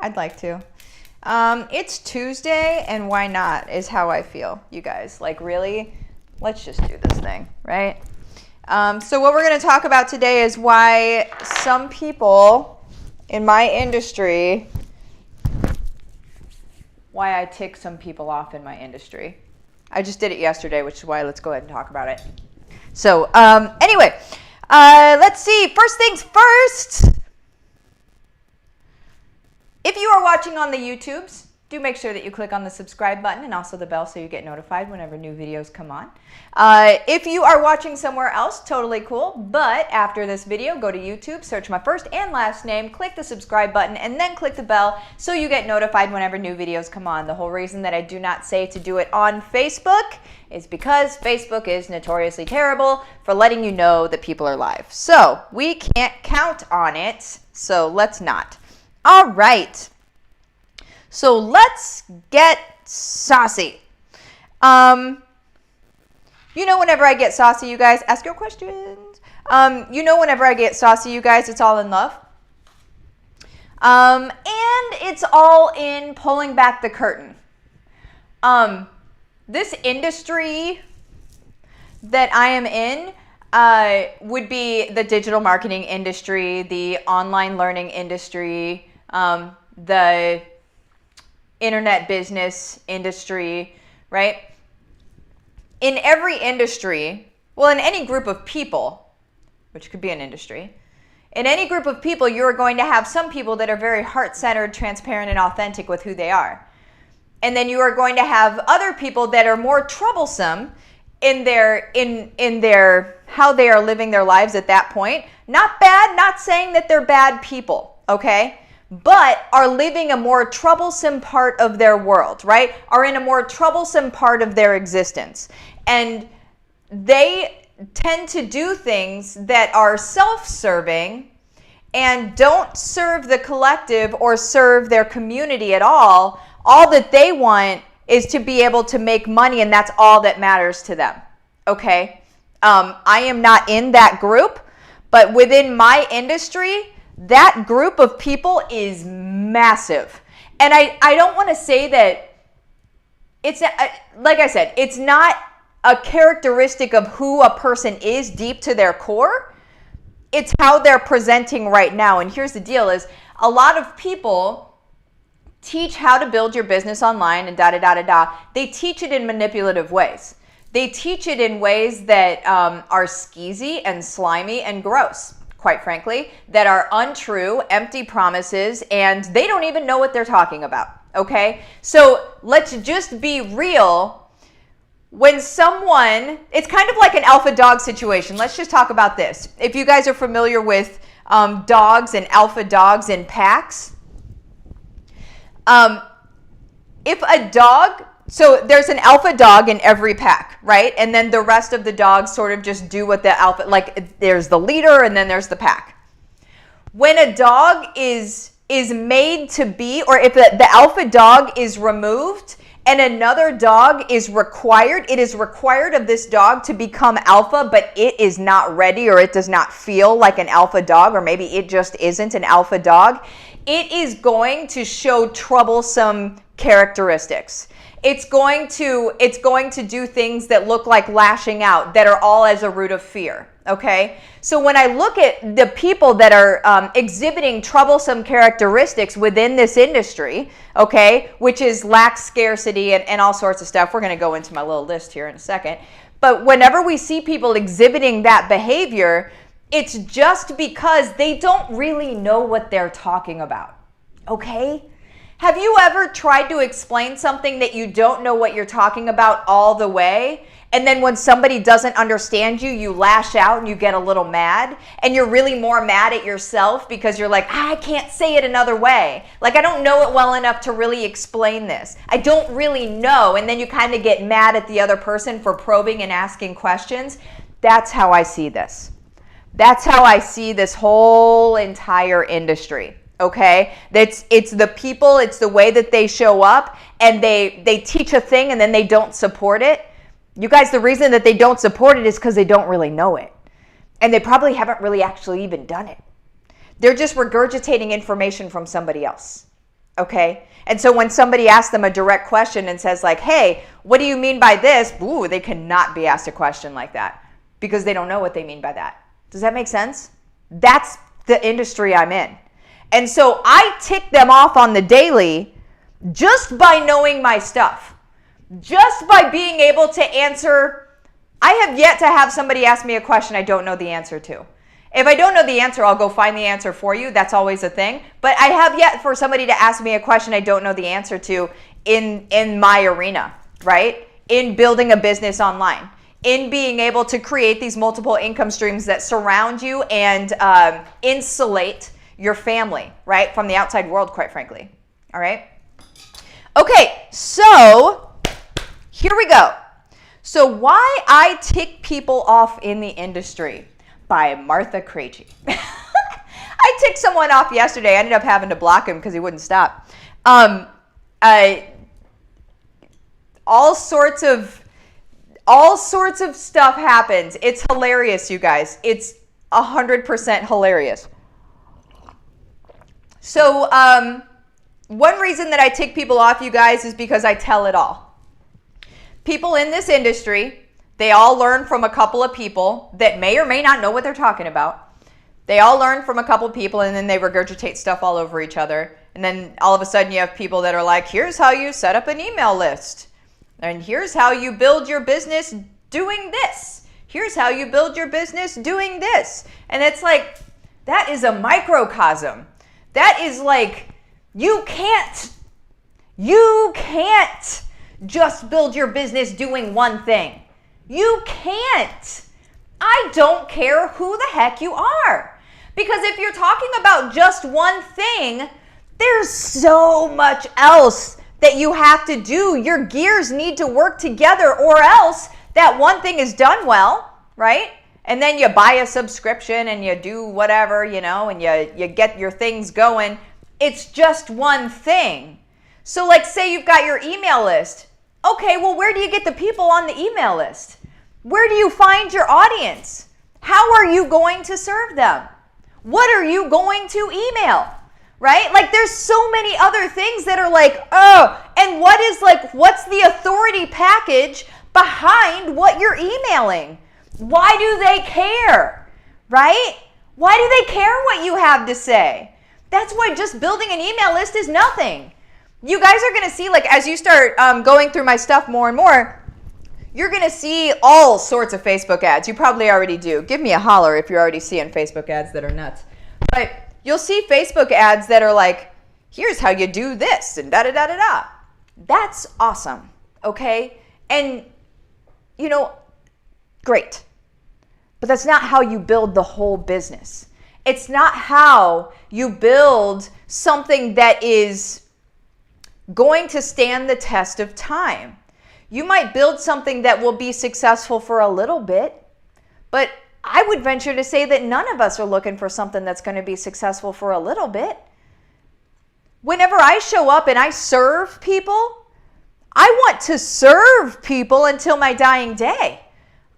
I'd like to. It's Tuesday, and why not is how I feel, you guys. Like, really, let's just do this thing, right? So what we're going to talk about today is why some people in my industry, why I tick some people off in my industry. I just did it yesterday, which is why let's go ahead and talk about it. So anyway, let's see. First things first. If you are watching on the YouTubes, do make sure that you click on the subscribe button and also the bell so you get notified whenever new videos come on. If you are watching somewhere else, totally cool. But after this video, go to YouTube, search my first and last name, click the subscribe button, and then click the bell so you get notified whenever new videos come on. The whole reason that I do not say to do it on Facebook is because Facebook is notoriously terrible for letting you know that people are live. So we can't count on it, so let's not. All right, so let's get saucy. You know, whenever I get saucy, you guys, ask your questions. You know, whenever I get saucy, you guys, it's all in love. And it's all in pulling back the curtain. This industry that I am in would be the digital marketing industry, the online learning industry, the internet business industry, right? In every industry, well, in any group of people, which could be an industry, in any group of people, you're going to have some people that are very heart-centered, transparent, and authentic with who they are. And then you are going to have other people that are more troublesome in their how they are living their lives at that point. Not bad, not saying that they're bad people, okay? But are living a more troublesome part of their world, right? Are in a more troublesome part of their existence. And they tend to do things that are self-serving and don't serve the collective or serve their community at all. All that they want is to be able to make money, and that's all that matters to them, okay? I am not in that group, but within my industry, that group of people is massive. And I don't want to say that it's, like I said, it's not a characteristic of who a person is deep to their core. It's how they're presenting right now. And here's the deal is a lot of people teach how to build your business online and da-da-da-da-da. They teach it in manipulative ways. They teach it in ways that are skeezy and slimy and gross, quite frankly, that are untrue, empty promises, and they don't even know what they're talking about, okay? So let's just be real. When someone, it's kind of like an alpha dog situation. Let's just talk about this. If you guys are familiar with dogs and alpha dogs in packs, if a dog, so there's an alpha dog in every pack, right? And then the rest of the dogs sort of just do what the alpha, like there's the leader and then there's the pack. When a dog is made to be, or if the alpha dog is removed and another dog is required, it is required of this dog to become alpha, but it is not ready or it does not feel like an alpha dog, or maybe it just isn't an alpha dog, it is going to show troublesome characteristics. It's going to do things that look like lashing out, that are all as a root of fear, okay? So when I look at the people that are exhibiting troublesome characteristics within this industry, okay, which is lack scarcity and all sorts of stuff, we're going to go into my little list here in a second, but whenever we see people exhibiting that behavior, it's just because they don't really know what they're talking about, okay? Have you ever tried to explain something that you don't know what you're talking about all the way? And then when somebody doesn't understand you, you lash out and you get a little mad. And you're really more mad at yourself because you're like, I can't say it another way. Like, I don't know it well enough to really explain this. I don't really know. And then you kind of get mad at the other person for probing and asking questions. That's how I see this. That's how I see this whole entire industry. Okay, it's the people, it's the way that they show up, and they teach a thing and then they don't support it. You guys, the reason that they don't support it is because they don't really know it. And they probably haven't really actually even done it. They're just regurgitating information from somebody else. Okay? And so when somebody asks them a direct question and says like, hey, what do you mean by this? Ooh, they cannot be asked a question like that because they don't know what they mean by that. Does that make sense? That's the industry I'm in. And so I tick them off on the daily just by knowing my stuff, just by being able to answer. I have yet to have somebody ask me a question I don't know the answer to. If I don't know the answer, I'll go find the answer for you. That's always a thing. But I have yet for somebody to ask me a question I don't know the answer to in my arena, right? In building a business online, in being able to create these multiple income streams that surround you and insulate your family, right? From the outside world, quite frankly. All right? Okay, so here we go. So why I tick people off in the industry. By Martha Krejci. I ticked someone off yesterday. I ended up having to block him because he wouldn't stop. All sorts of stuff happens. It's hilarious, you guys. It's 100% hilarious. So one reason that I tick people off, you guys, is because I tell it all. People in this industry, they all learn from a couple of people that may or may not know what they're talking about. They all learn from a couple of people and then they regurgitate stuff all over each other. And then all of a sudden you have people that are like, here's how you set up an email list. And here's how you build your business doing this. Here's how you build your business doing this. And it's like, that is a microcosm. That is like, you can't just build your business doing one thing. You can't. I don't care who the heck you are. Because if you're talking about just one thing, there's so much else that you have to do. Your gears need to work together or else that one thing is done well, right? And then you buy a subscription and you do whatever, you know, and you get your things going. It's just one thing. So like say you've got your email list. Okay, well, where do you get the people on the email list? Where do you find your audience? How are you going to serve them? What are you going to email? Right? Like there's so many other things that are like, oh, and what's the authority package behind what you're emailing? Why do they care? Right? Why do they care what you have to say? That's why just building an email list is nothing. You guys are going to see, like, as you start going through my stuff more and more, you're going to see all sorts of Facebook ads. You probably already do. Give me a holler if you're already seeing Facebook ads that are nuts. But you'll see Facebook ads that are like, here's how you do this and da-da-da-da-da. That's awesome, okay? And, you know, great. But that's not how you build the whole business. It's not how you build something that is going to stand the test of time. You might build something that will be successful for a little bit, but I would venture to say that none of us are looking for something that's going to be successful for a little bit. Whenever I show up and I serve people, I want to serve people until my dying day.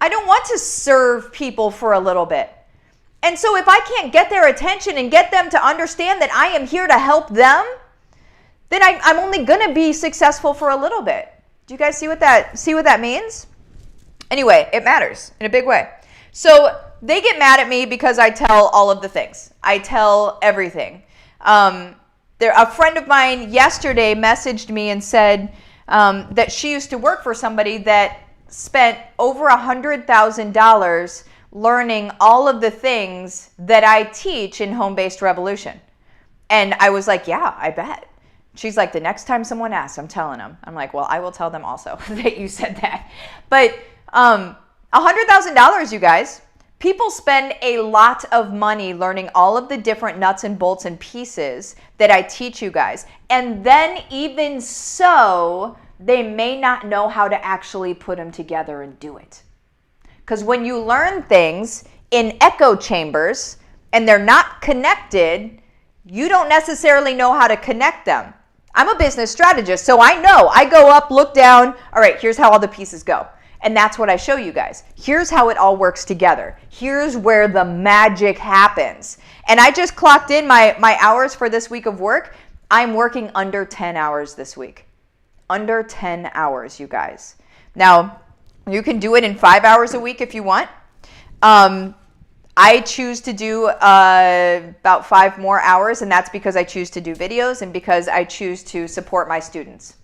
I don't want to serve people for a little bit. And so if I can't get their attention and get them to understand that I am here to help them, then I'm only going to be successful for a little bit. Do you guys see what that means? Anyway, it matters in a big way. So they get mad at me because I tell all of the things. I tell everything. A friend of mine yesterday messaged me and said that she used to work for somebody that spent over $100,000 learning all of the things that I teach in Home-Based Revolution. And I was like, yeah, I bet. She's like, the next time someone asks, I'm telling them. I'm like, well, I will tell them also that you said that. But $100,000, you guys. People spend a lot of money learning all of the different nuts and bolts and pieces that I teach you guys. And then even so, they may not know how to actually put them together and do it. Because when you learn things in echo chambers and they're not connected, you don't necessarily know how to connect them. I'm a business strategist, so I know. I go up, look down. All right, here's how all the pieces go. And that's what I show you guys. Here's how it all works together. Here's where the magic happens. And I just clocked in my hours for this week of work. I'm working under 10 hours this week. Under 10 hours, you guys. Now, you can do it in 5 hours a week if you want. I choose to do about 5 more hours, and that's because I choose to do videos and because I choose to support my students.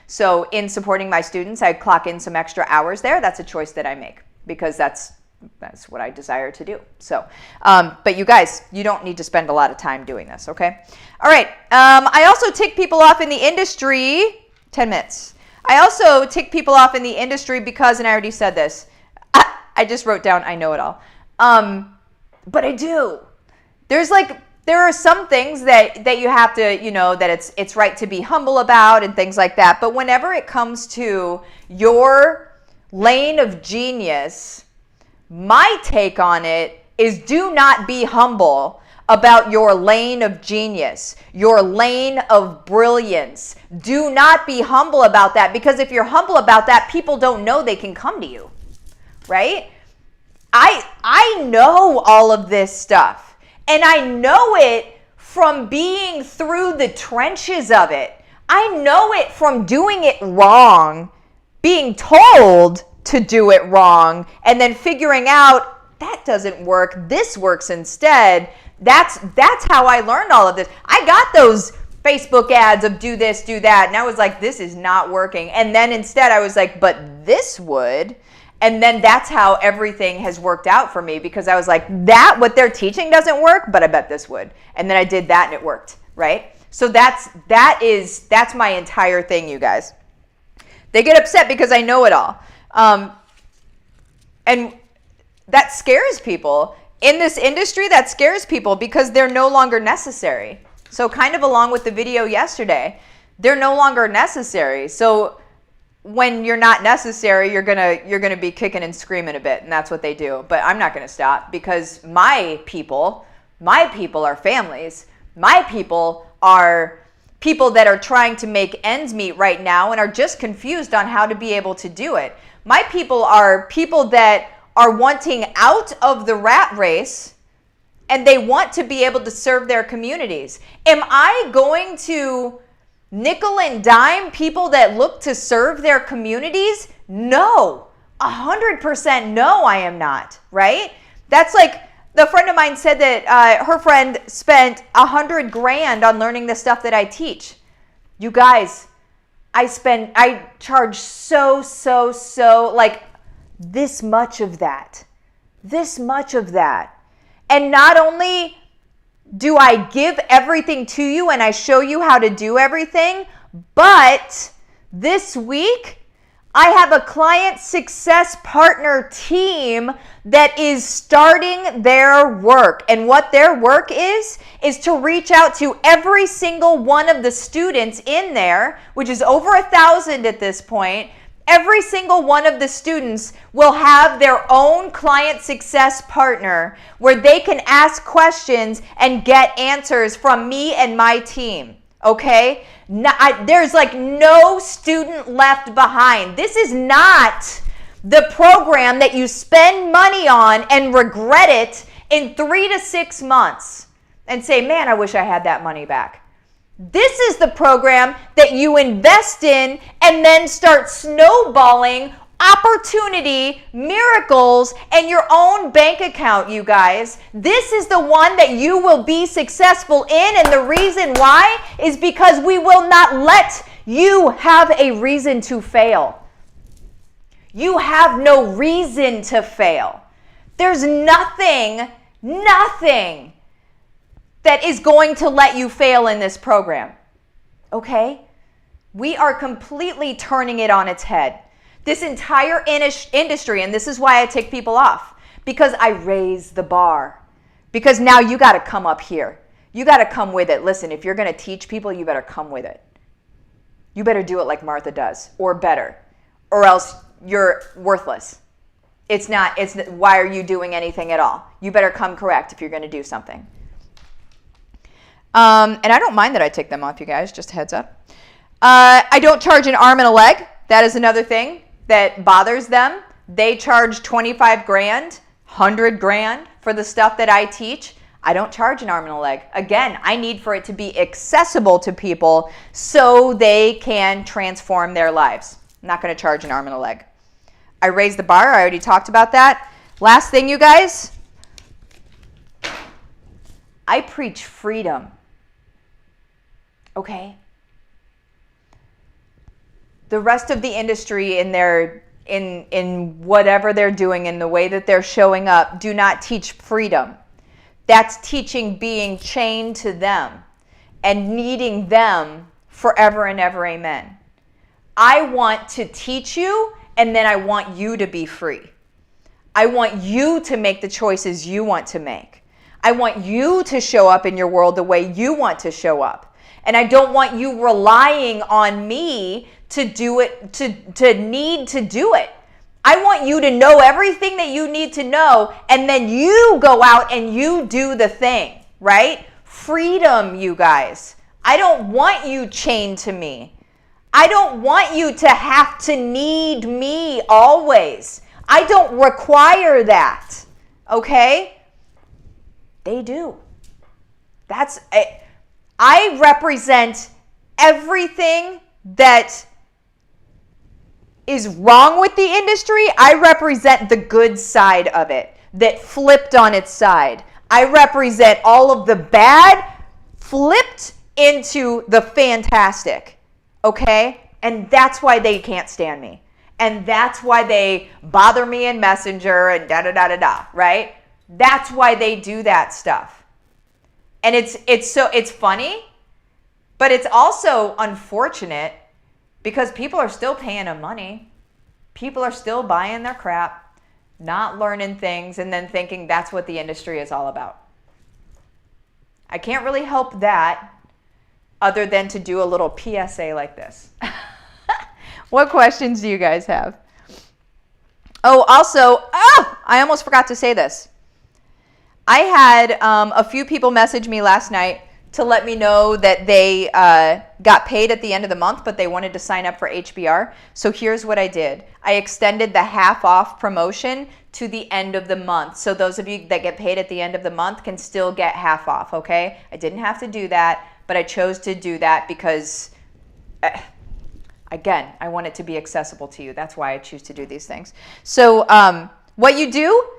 So in supporting my students, I clock in some extra hours there. That's a choice that I make because that's what I desire to do. So, but you guys, you don't need to spend a lot of time doing this, okay? All right. I also tick people off in the industry. 10 minutes. I also tick people off in the industry because, and I already said this, I just wrote down, I know it all. But I do. There are some things that you have to, that it's right to be humble about and things like that. But whenever it comes to your lane of genius, my take on it is do not be humble about your lane of genius, your lane of brilliance. Do not be humble about that, because if you're humble about that, people don't know they can come to you, right? I know all of this stuff, and I know it from being through the trenches of it. I know it from doing it wrong, being told to do it wrong, and then figuring out that doesn't work, this works instead. That's how I learned all of this. I got those Facebook ads of do this, do that, and I was like, this is not working. And then instead I was like, but this would. And then that's how everything has worked out for me, because I was like, what they're teaching doesn't work, but I bet this would. And then I did that and it worked, right? So that's my entire thing, you guys. They get upset because I know it all. And that scares people. In this industry, that scares people because they're no longer necessary. So kind of along with the video yesterday, they're no longer necessary. So when you're not necessary, you're gonna be kicking and screaming a bit, and that's what they do. But I'm not gonna stop, because my people are families. My people are people that are trying to make ends meet right now and are just confused on how to be able to do it. My people are people that are wanting out of the rat race, and they want to be able to serve their communities. Am I going to nickel and dime people that look to serve their communities? No, 100% no, I am not, right? That's like, the friend of mine said that her friend spent $100,000 on learning the stuff that I teach. You guys, I charge so like this much of that. And not only do I give everything to you and I show you how to do everything, but this week I have a client success partner team that is starting their work. And what their work is to reach out to every single one of the students in there, which is over 1,000 at this point. Every single one of the students will have their own client success partner where they can ask questions and get answers from me and my team, okay? There's like no student left behind. This is not the program that you spend money on and regret it in 3 to 6 months and say, man, I wish I had that money back. This is the program that you invest in and then start snowballing opportunity, miracles, and your own bank account, you guys. This is the one that you will be successful in, and the reason why is because we will not let you have a reason to fail. You have no reason to fail. There's nothing that is going to let you fail in this program, okay? We are completely turning it on its head. This entire industry, and this is why I take people off, because I raise the bar. Because now you got to come up here. You got to come with it. Listen, if you're going to teach people, you better come with it. You better do it like Martha does, or better, or else you're worthless. Why are you doing anything at all? You better come correct if you're going to do something. And I don't mind that I take them off, you guys, just a heads up. I don't charge an arm and a leg. That is another thing that bothers them. They charge $25,000, $100,000 for the stuff that I teach. I don't charge an arm and a leg. Again, I need for it to be accessible to people so they can transform their lives. I'm not going to charge an arm and a leg. I raised the bar. I already talked about that. Last thing, you guys. I preach freedom. Okay? The rest of the industry in whatever they're doing, in the way that they're showing up, do not teach freedom. That's teaching being chained to them and needing them forever and ever, amen. I want to teach you, and then I want you to be free. I want you to make the choices you want to make. I want you to show up in your world the way you want to show up. And I don't want you relying on me to do it, to need to do it. I want you to know everything that you need to know, and then you go out and you do the thing, right? Freedom, you guys. I don't want you chained to me. I don't want you to have to need me always. I don't require that, okay? They do. I represent everything that is wrong with the industry. I represent the good side of it that flipped on its side. I represent all of the bad flipped into the fantastic, okay? And that's why they can't stand me. And that's why they bother me in Messenger and da-da-da-da-da, right? That's why they do that stuff. And it's funny, but it's also unfortunate because people are still paying them money. People are still buying their crap, not learning things, and then thinking that's what the industry is all about. I can't really help that other than to do a little PSA like this. What questions do you guys have? Oh, also, I almost forgot to say this. I had a few people message me last night to let me know that they got paid at the end of the month, but they wanted to sign up for HBR. So here's what I did. I extended the half off promotion to the end of the month. So those of you that get paid at the end of the month can still get half off, okay? I didn't have to do that, but I chose to do that because, again, I want it to be accessible to you. That's why I choose to do these things. So what you do,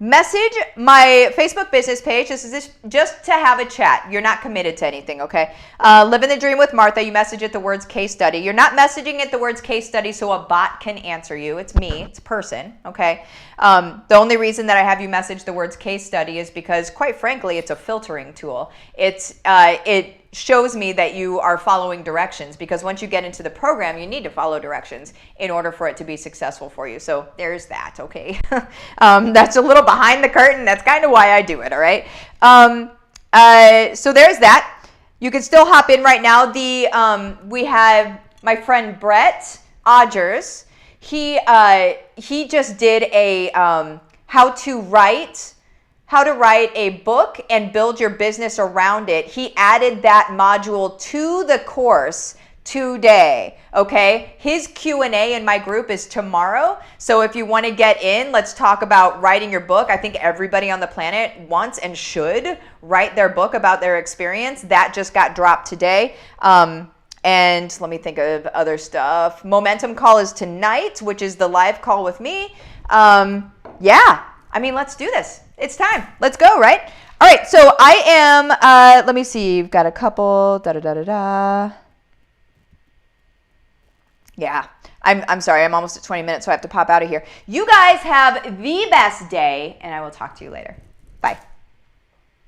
message my Facebook business page. This is just to have a chat. You're not committed to anything, okay? Livin the Dream with Martha. You message it the words case study. You're not messaging it the words case study so a bot can answer you. It's me. It's a person, okay? The only reason that I have you message the words case study is because, quite frankly, it's a filtering tool. It shows me that you are following directions, because once you get into the program, you need to follow directions in order for it to be successful for you. So there's that, okay? That's a little behind the curtain. That's kind of why I do it, all right? So there's that. You can still hop in right now. We have my friend Brett Odgers. He just did a how to write a book and build your business around it. He added that module to the course today, okay? His Q&A in my group is tomorrow. So if you want to get in, let's talk about writing your book. I think everybody on the planet wants and should write their book about their experience. That just got dropped today. And let me think of other stuff. Momentum call is tonight, which is the live call with me. Yeah, I mean, let's do this. It's time. Let's go, right? All right, so I am, let me see. You've got a couple, Yeah, I'm sorry. I'm almost at 20 minutes, so I have to pop out of here. You guys have the best day, and I will talk to you later. Bye.